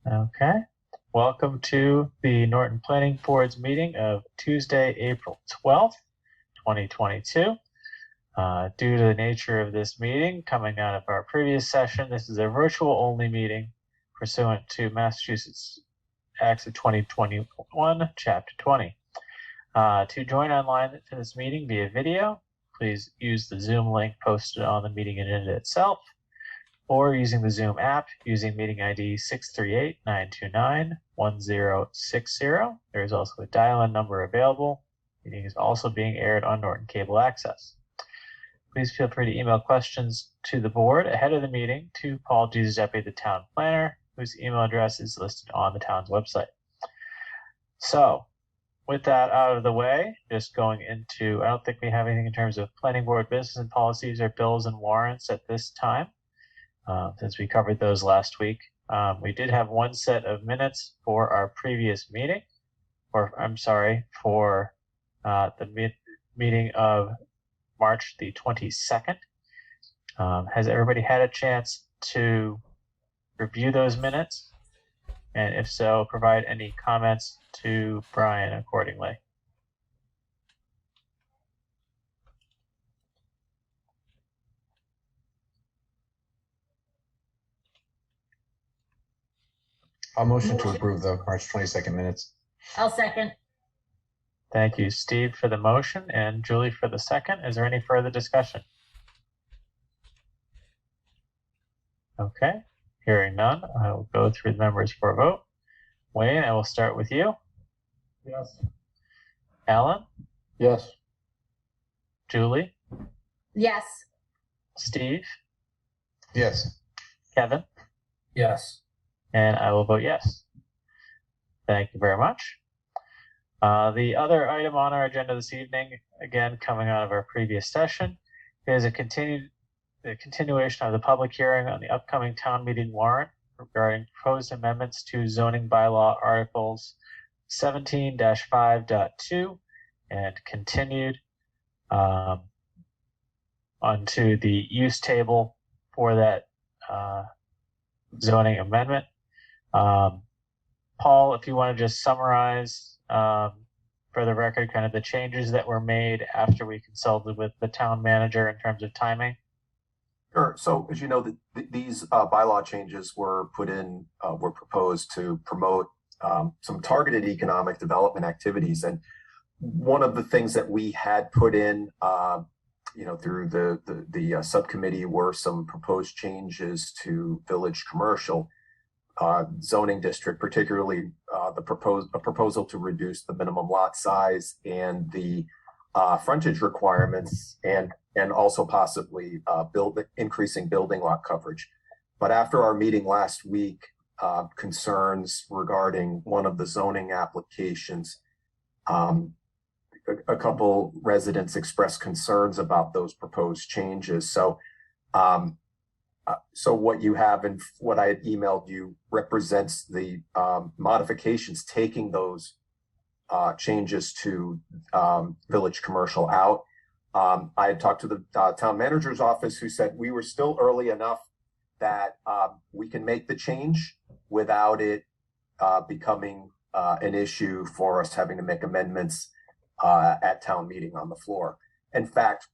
Okay. Welcome to the Norton Planning Board's meeting of Tuesday, April 12th, 2022. Due to the nature of this meeting coming out of our previous session, this is a virtual only meeting pursuant to Massachusetts Acts of 2021, Chapter 20. To join online to this meeting via video, please use the Zoom link posted on the meeting agenda itself, or using the Zoom app using meeting ID 638-929-1060. There is also a dial-in number available. The meeting is also being aired on Norton Cable Access. Please feel free to email questions to the board ahead of the meeting to Paul Giuseppe, the town planner, whose email address is listed on the town's website. So, with that out of the way, just going into, I don't think we have anything in terms of planning board business and policies or bills and warrants at this time. Since we covered those last week. We did have one set of minutes for our previous meeting, for the meeting of March the 22nd. Has everybody had a chance to review those minutes? And if so, provide any comments to Brian accordingly. I'll motion to approve the March 22nd minutes. I'll second. Thank you, Steve, for the motion and Julie for the second. Is there any further discussion? Okay, hearing none, I will go through the members for a vote. Wayne, I will start with you. Yes. Alan? Yes. Julie? Yes. Steve? Yes. Kevin? Yes. And I will vote yes. Thank you very much. The other item on our agenda this evening, again coming out of our previous session, is a continuation of the public hearing on the upcoming town meeting warrant regarding proposed amendments to zoning bylaw articles 17-5.2 and continued onto the use table for that zoning amendment. Paul, if you want to just summarize for the record kind of the changes that were made after we consulted with the town manager in terms of timing. Sure. So as you know, these bylaw changes were proposed to promote some targeted economic development activities. And one of the things that we had put in, through the subcommittee were some proposed changes to village commercial zoning district, particularly a proposal to reduce the minimum lot size and the frontage requirements, and also possibly increasing building lot coverage. But after our meeting last week, concerns regarding one of the zoning applications, a couple residents expressed concerns about those proposed changes. So what you have and what I had emailed you represents the modifications taking those changes to village commercial out. I had talked to the town manager's office, who said we were still early enough that we can make the change without it becoming an issue for us having to make amendments at town meeting on the floor. In fact,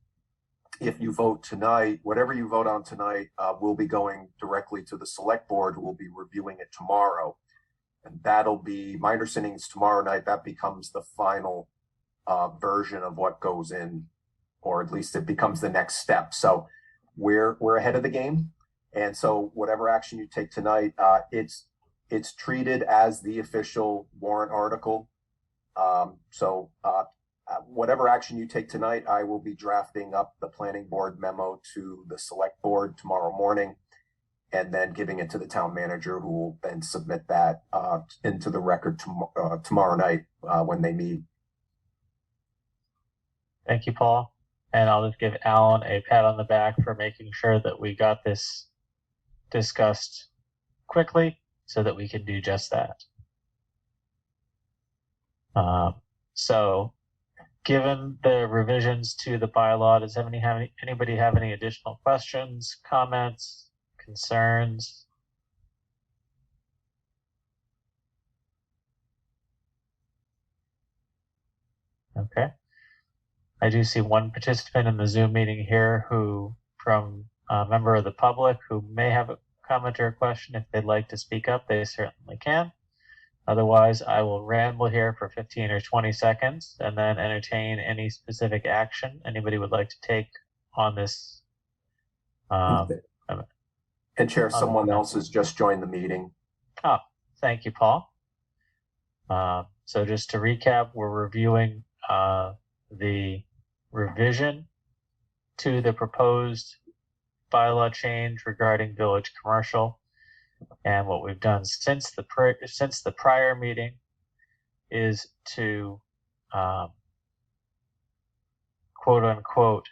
if you vote tonight, whatever you vote on tonight will be going directly to the select board, who will be reviewing it tomorrow. And that'll be, my understanding is tomorrow night, that becomes the final version of what goes in, or at least it becomes the next step. So we're ahead of the game. And so whatever action you take tonight, it's treated as the official warrant article. Whatever action you take tonight, I will be drafting up the planning board memo to the select board tomorrow morning, and then giving it to the town manager, who will then submit that into the record tomorrow night when they meet. Thank you, Paul. And I'll just give Alan a pat on the back for making sure that we got this discussed quickly so that we can do just that. So given the revisions to the bylaw, does anybody have any additional questions, comments, concerns? Okay. I do see one participant in the Zoom meeting here who, from a member of the public who may have a comment or a question. If they'd like to speak up, they certainly can. Otherwise, I will ramble here for 15 or 20 seconds and then entertain any specific action anybody would like to take on this. And Chair, someone else has just joined the meeting. Oh, thank you, Paul. So just to recap, we're reviewing the revision to the proposed bylaw change regarding village commercial. And what we've done since the prior meeting is to quote unquote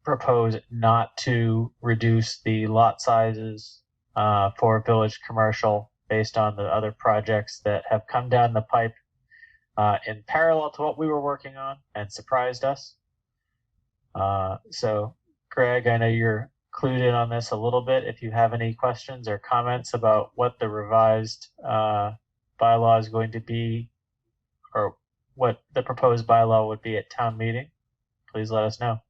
propose not to reduce the lot sizes for village commercial based on the other projects that have come down the pipe in parallel to what we were working on and surprised us. So, Greg, I know you're clued in on this a little bit. If you have any questions or comments about what the revised bylaw is going to be, or what the proposed bylaw would be at town meeting, please let us know.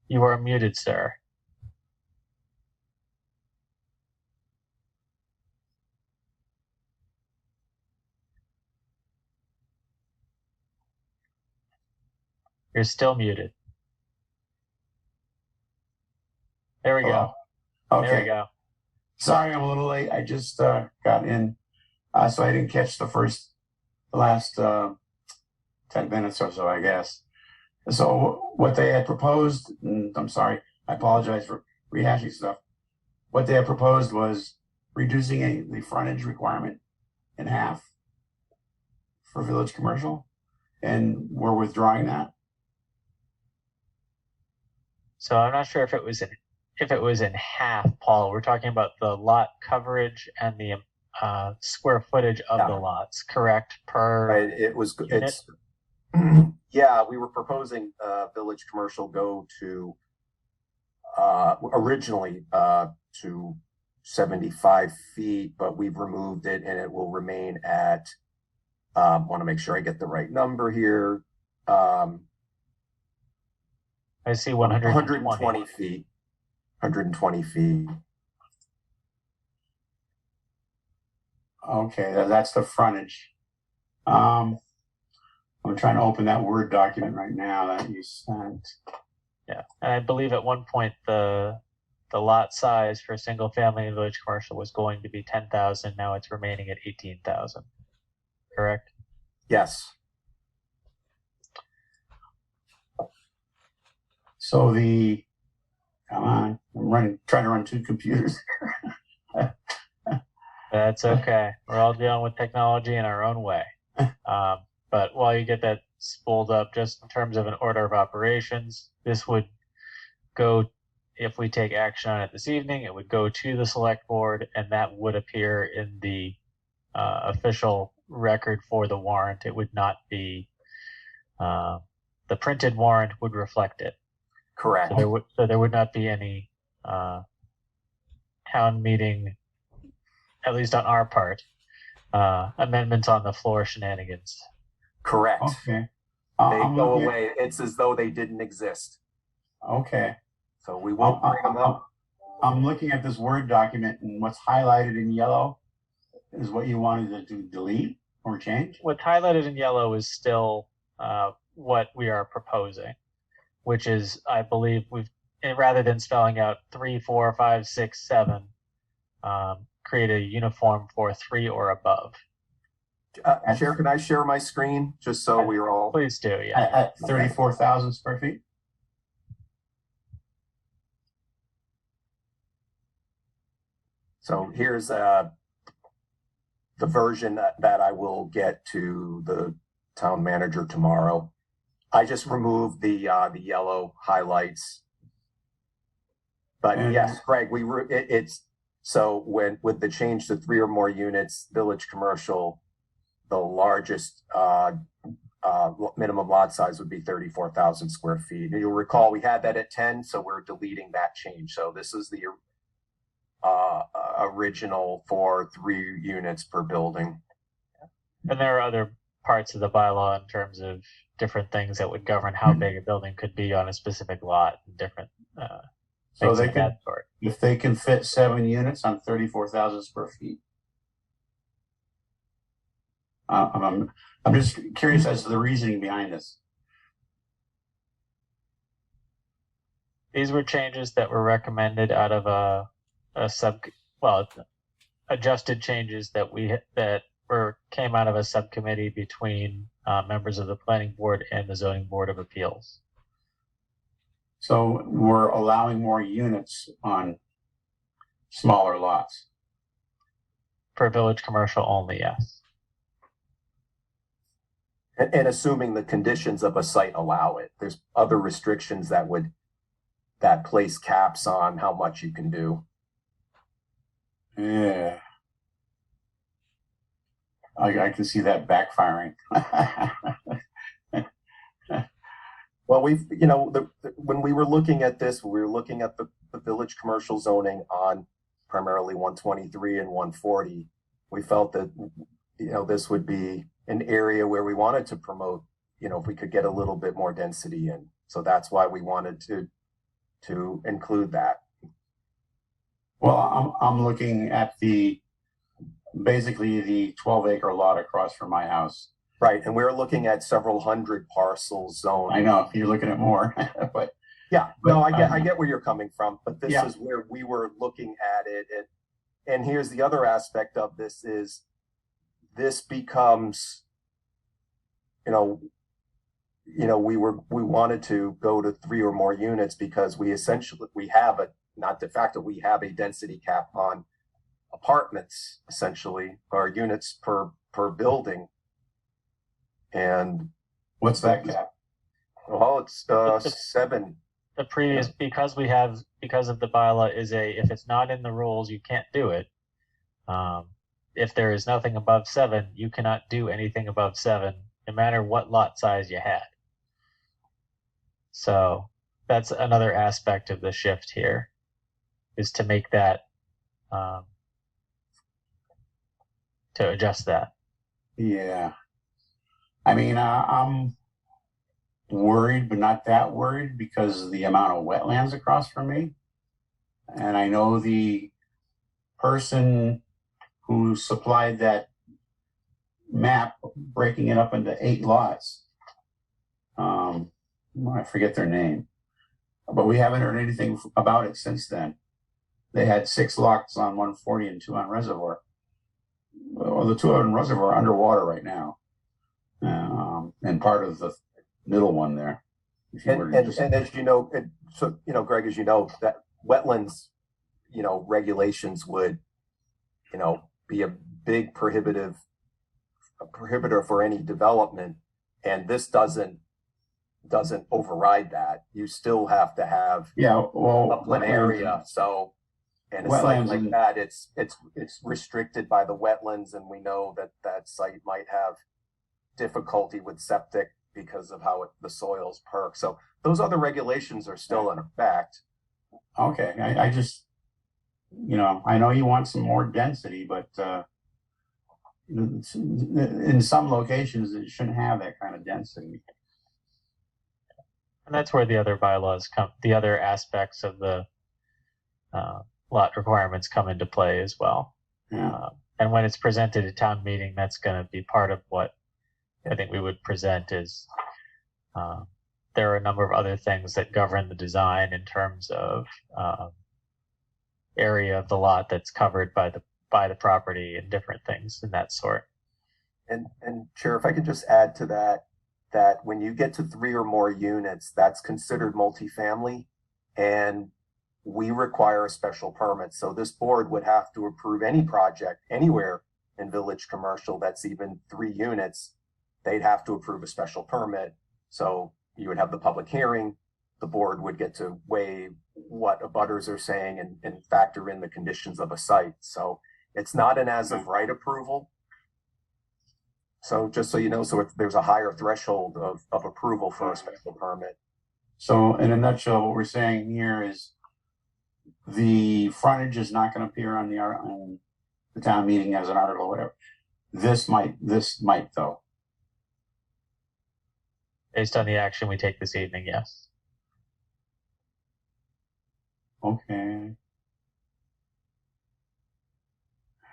You are muted, sir. You're still muted. There we go. Okay. There we go. Sorry, I'm a little late. I just got in, so I didn't catch the last 10 minutes or so, I guess. So what they had proposed, and I'm sorry, I apologize for rehashing stuff. What they had proposed was reducing the frontage requirement in half for village commercial, and we're withdrawing that. So I'm not sure if it was in half, Paul. We're talking about the lot coverage and the square footage of the lots, correct? Per Right, unit? it's yeah, we were proposing village commercial go to originally to 75 feet, but we've removed it and it will remain at want to make sure I get the right number here. I see 120 feet. 120 feet. Okay, that's the frontage. I'm trying to open that Word document right now that you sent. Yeah, and I believe at one point the lot size for single family and village commercial was going to be 10,000. Now it's remaining at 18,000. Correct? Yes. So come on, I'm trying to run two computers. That's okay. We're all dealing with technology in our own way. But while you get that spooled up, just in terms of an order of operations, this would go, if we take action on it this evening, it would go to the select board, and that would appear in the official record for the warrant. It would not be, the printed warrant would reflect it. Correct. So there would not be any town meeting, at least on our part, amendments on the floor shenanigans. Correct. Okay. They go away. It's as though they didn't exist. Okay. So we won't bring them up. I'm looking at this Word document, and what's highlighted in yellow is what you wanted to delete or change? What's highlighted in yellow is still what we are proposing, which is, I believe, rather than spelling out 3, 4, 5, 6, 7, create a uniform for 3 or above. Chair, can I share my screen just so we are all? Please do, yeah. At 34,000 square feet? So here's the version that I will get to the town manager tomorrow. I just removed the yellow highlights. But yes, Greg, it's so with the change to 3 or more units, village commercial, the largest minimum lot size would be 34,000 square feet. And you'll recall we had that at 10, so we're deleting that change. So this is original for 3 units per building. And there are other parts of the bylaw in terms of different things that would govern how big a building could be on a specific lot and different So things they of could, that sort. if they can fit 7 units on 34,000 square feet. I'm just curious as to the reasoning behind this. These were changes that were recommended out of adjusted changes that came out of a subcommittee between members of the planning board and the zoning board of appeals. So we're allowing more units on smaller lots. For village commercial only, yes. And assuming the conditions of a site allow it, there's other restrictions that place caps on how much you can do. Yeah. I can see that backfiring. Well, when we were looking at this, we were looking at the village commercial zoning on primarily 123 and 140. We felt that, this would be an area where we wanted to promote, if we could get a little bit more density in. So that's why we wanted to include that. Well, I'm looking at basically the 12-acre lot across from my house. Right, and we're looking at several hundred parcels zoned. I know you're looking at more, but yeah, no, I get where you're coming from, but this Yeah. is where we were looking at it, and here's the other aspect of this is this becomes, we wanted to go to 3 or more units because we have a density cap on apartments, essentially, or units per building. And what's that cap? well, it's 7. The previous, because of the bylaw if it's not in the rules, you can't do it. If there is nothing above 7, you cannot do anything above 7, no matter what lot size you had. So that's another aspect of the shift here, is to make that, to adjust that. Yeah. I mean, I'm worried, but not that worried because of the amount of wetlands across from me. And I know the person who supplied that map, breaking it up into 8 lots. I forget their name, but we haven't heard anything about it since then. They had 6 lots on 140 and 2 on Reservoir. Well, the 2 on Reservoir are underwater right now. And part of the middle one there. And as you know, Greg, as you know, that wetlands, regulations would, be a big prohibitor for any development. And this doesn't override that. You still have to have upland area. So, and a site like that, it's restricted by the wetlands, and we know that site might have difficulty with septic because of how the soils perk. So those other regulations are still in effect. Okay, I just, I know you want some more density, but in some locations it shouldn't have that kind of density. And that's where the other bylaws the other aspects of the lot requirements come into play as well. Yeah. And when it's presented at town meeting, that's going to be part of what I think we would present is there are a number of other things that govern the design in terms of area of the lot that's covered by the property and different things in that sort. And Chair, if I could just add to that when you get to 3 or more units, that's considered multifamily, and we require a special permit. So this board would have to approve any project anywhere in village commercial that's even 3 units. They'd have to approve a special permit. So you would have the public hearing. The board would get to weigh what abutters are saying and factor in the conditions of a site. So it's not an as of right approval. So just so you know, there's a higher threshold of approval for a special permit. So in a nutshell, what we're saying here is the frontage is not going to appear on on the town meeting as an article or whatever. This might though. Based on the action we take this evening, yes. Okay.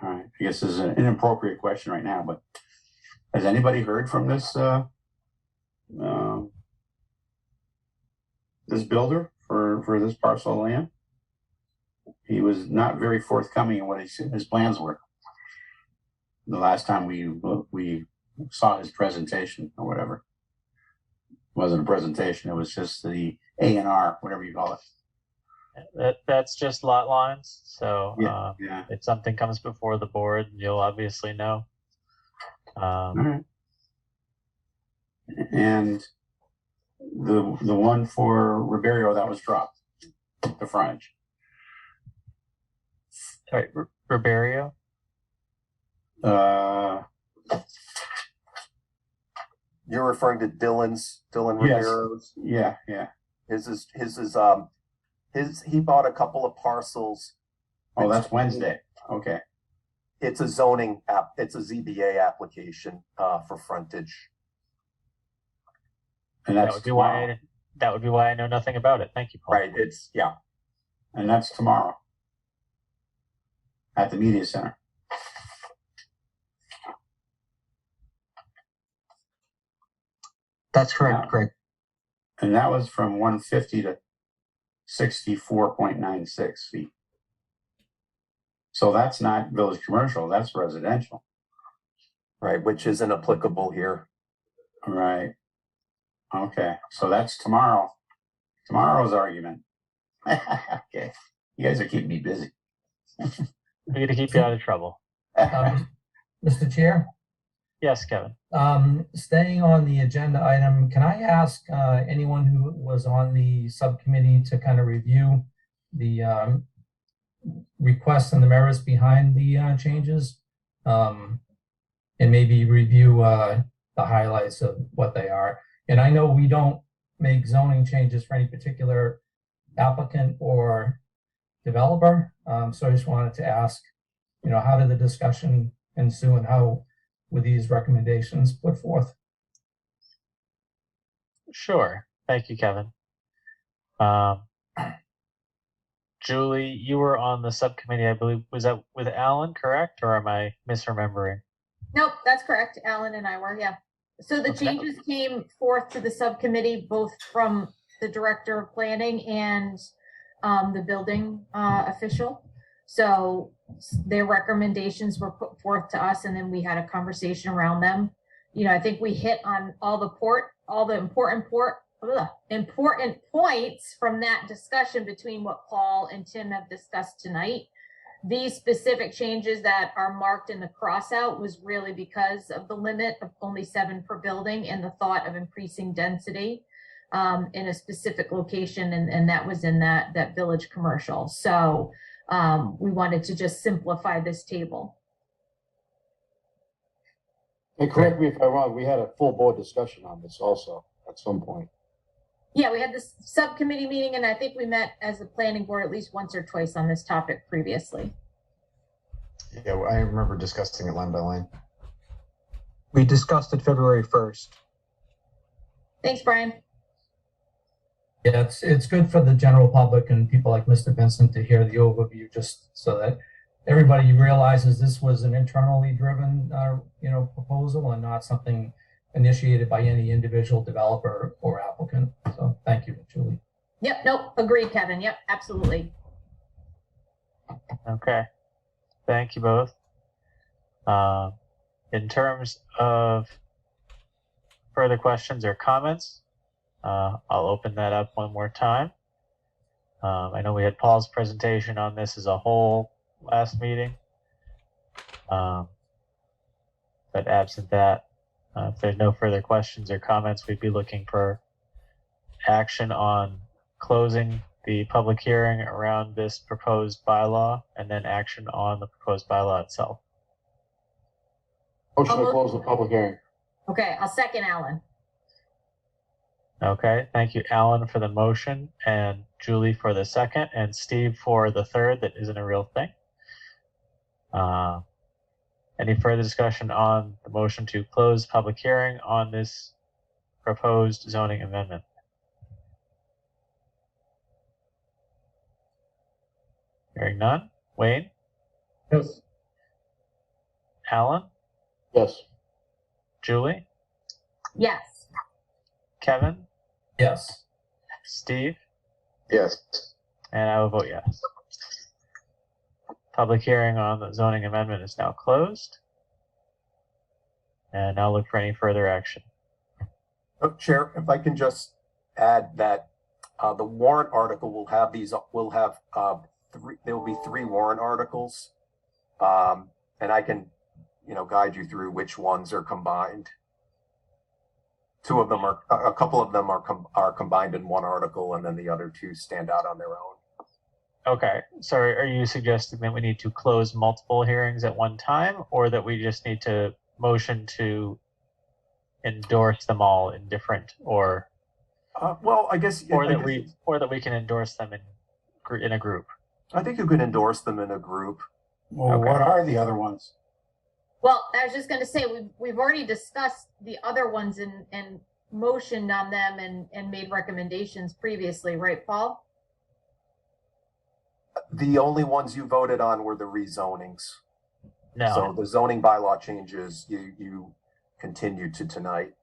All right. I guess this is an inappropriate question right now, but has anybody heard from this this builder for this parcel of land? He was not very forthcoming in what his plans were. The last time we saw his presentation or whatever. It wasn't a presentation, it was just the A&R, whatever you call it. That's just lot lines. So Yeah. if something comes before the board, you'll obviously know. All right. And the one for Ribeiro that was dropped, the frontage. All right, Ribeiro. You're referring to Dylan Yes. Rivero's. Yeah. He bought a couple of parcels. Oh, that's Wednesday. Okay. It's a zoning app. It's a ZBA application for frontage. And That that's would be tomorrow. why I know nothing about it. Thank you, Paul. Right. Yeah. And that's tomorrow at the media center. That's correct, correct, Craig. And that was from 150 to 64.96 feet. So that's not village commercial, that's residential. Right. Which isn't applicable here. Right. Okay. So that's tomorrow. Tomorrow's argument. Okay. You guys are keeping me busy. We're going to keep you out of trouble. Mr. Chair, Yes, Kevin. staying on the agenda item, can I ask anyone who was on the subcommittee to kind of review the requests and the merits behind the changes? And maybe review the highlights of what they are. And I know we don't make zoning changes for any particular applicant or developer. So I just wanted to ask, how did the discussion ensue and how were these recommendations put forth? Sure. Thank you, Kevin. Julie, you were on the subcommittee, I believe. Was that with Alan, correct? Or am I misremembering? Nope, that's correct. Alan and I were, yeah. So the Okay. changes came forth to the subcommittee, both from the director of planning and the building official. So their recommendations were put forth to us, and then we had a conversation around them. I think we hit on all the important points from that discussion between what Paul and Tim have discussed tonight. These specific changes that are marked in the crossout was really because of the limit of only 7 per building and the thought of increasing density in a specific location, and that was in that village commercial. So we wanted to just simplify this table. And correct me if I'm wrong, we had a full board discussion on this also at some point. Yeah, we had this subcommittee meeting, and I think we met as a planning board at least once or twice on this topic previously. Yeah, I remember discussing it line by line. We discussed it February 1st. Thanks, Brian. Yeah, it's good for the general public and people like Mr. Vincent to hear the overview, just so that everybody realizes this was an internally driven, proposal and not something initiated by any individual developer or applicant. So thank you, Julie. Yep, nope, agreed, Kevin. Yep, absolutely. Okay. Thank you both. In terms of further questions or comments, I'll open that up one more time. I know we had Paul's presentation on this as a whole last meeting. But absent that, if there's no further questions or comments, we'd be looking for action on closing the public hearing around this proposed bylaw and then action on the proposed bylaw itself. Motion to close the public hearing. Okay, I'll second Alan. Okay, thank you, Alan, for the motion, and Julie for the second, and Steve for the third. That isn't a real thing. Any further discussion on the motion to close public hearing on this proposed zoning amendment? Hearing none. Wayne, Yes. Alan, Yes. Julie, Yes. Kevin, Yes. Steve, Yes. and I will vote yes. Public hearing on the zoning amendment is now closed. And now look for any further action. Chair, if I can just add that the warrant article will have there will be 3 warrant articles. And I can, guide you through which ones are combined. A couple of them are combined in one article, and then the other 2 stand out on their own. Okay, so are you suggesting that we need to close multiple hearings at one time, or that we just need to motion to endorse them all in different, or Well, I guess, that we can endorse them in a group? I think you can endorse them in a group. Well, Okay. what are the other ones? Well, I was just going to say, we've already discussed the other ones and motioned on them and made recommendations previously, right, Paul? The only ones you voted on were the rezonings. No. So the zoning bylaw changes you continued to tonight.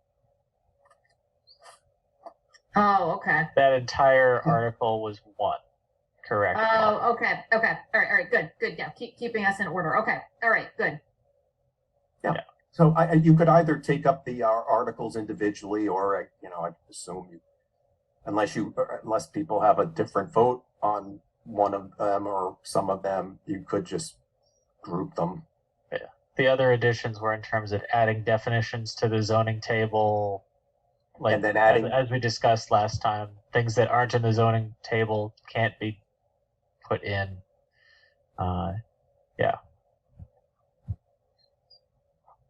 Oh, okay. That entire article was one, correct? Oh, okay. Okay. All right. Good. Yeah. Keeping us in order. Okay. All right. Good. So you could either take up the articles individually, or I assume unless people have a different vote on one of them or some of them, you could just group them. The other additions were in terms of adding definitions to the zoning table, like, And then adding- as we discussed last time, things that aren't in the zoning table can't be put in.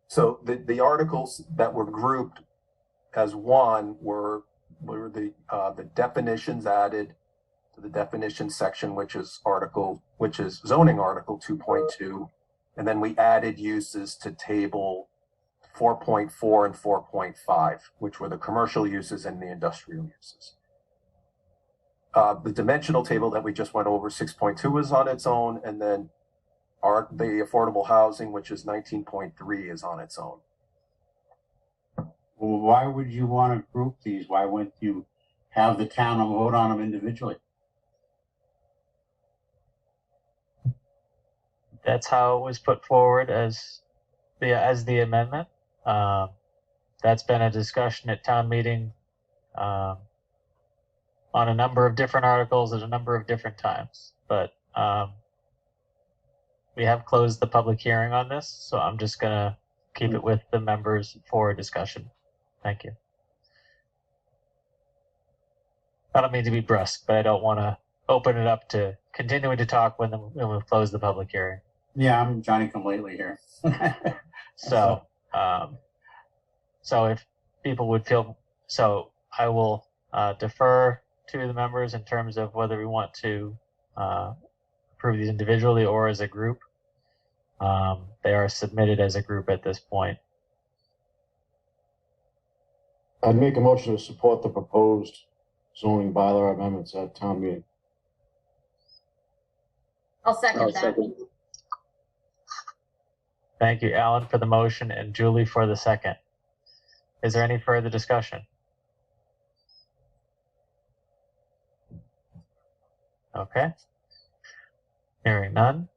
So the articles that were grouped as one were the definitions added to the definition section, which is zoning article 2.2, and then we added uses to table 4.4 and 4.5, which were the commercial uses and the industrial uses. The dimensional table that we just went over, 6.2, is on its own, and then the affordable housing, which is 19.3, is on its own. Well, why would you want to group these? Why wouldn't you have the town vote on them individually? That's how it was put forward as the amendment. That's been a discussion at town meeting on a number of different articles at a number of different times. But we have closed the public hearing on this, so I'm just gonna keep it with the members for discussion. Thank you. I don't mean to be brusque, but I don't want to open it up to continuing to talk when we've closed the public hearing. Yeah, I'm Johnny come lately here. So, so if people would feel, so I will defer to the members in terms of whether we want to approve these individually or as a group. They are submitted as a group at this point. I'd make a motion to support the proposed zoning bylaw amendments at town meeting. I'll second that. Thank you, Alan, for the motion and Julie for the second. Is there any further discussion? Okay. Hearing none,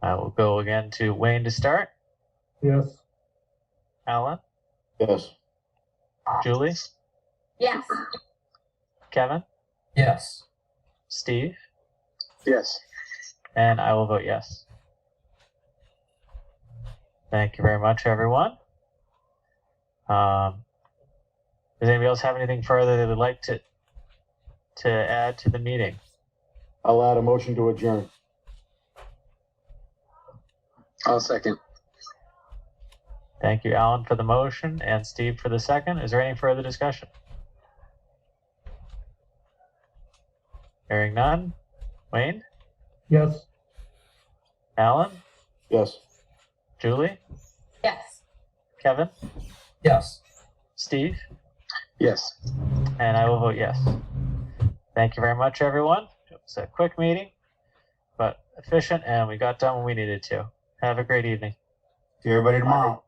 I will go again to Wayne to start. Yes. Alan, Yes. Julie, Yes. Kevin, Yes. Steve, Yes. and I will vote yes. Thank you very much, everyone. Does anybody else have anything further they would like to add to the meeting? I'll add a motion to adjourn. I'll second. Thank you, Alan, for the motion and Steve for the second. Is there any further discussion? Hearing none. Wayne, Yes. Alan, Yes. Julie, Yes. Kevin, Yes. Steve, Yes. and I will vote yes. Thank you very much, everyone. It was a quick meeting, but efficient, and we got done when we needed to. Have a great evening. See everybody tomorrow.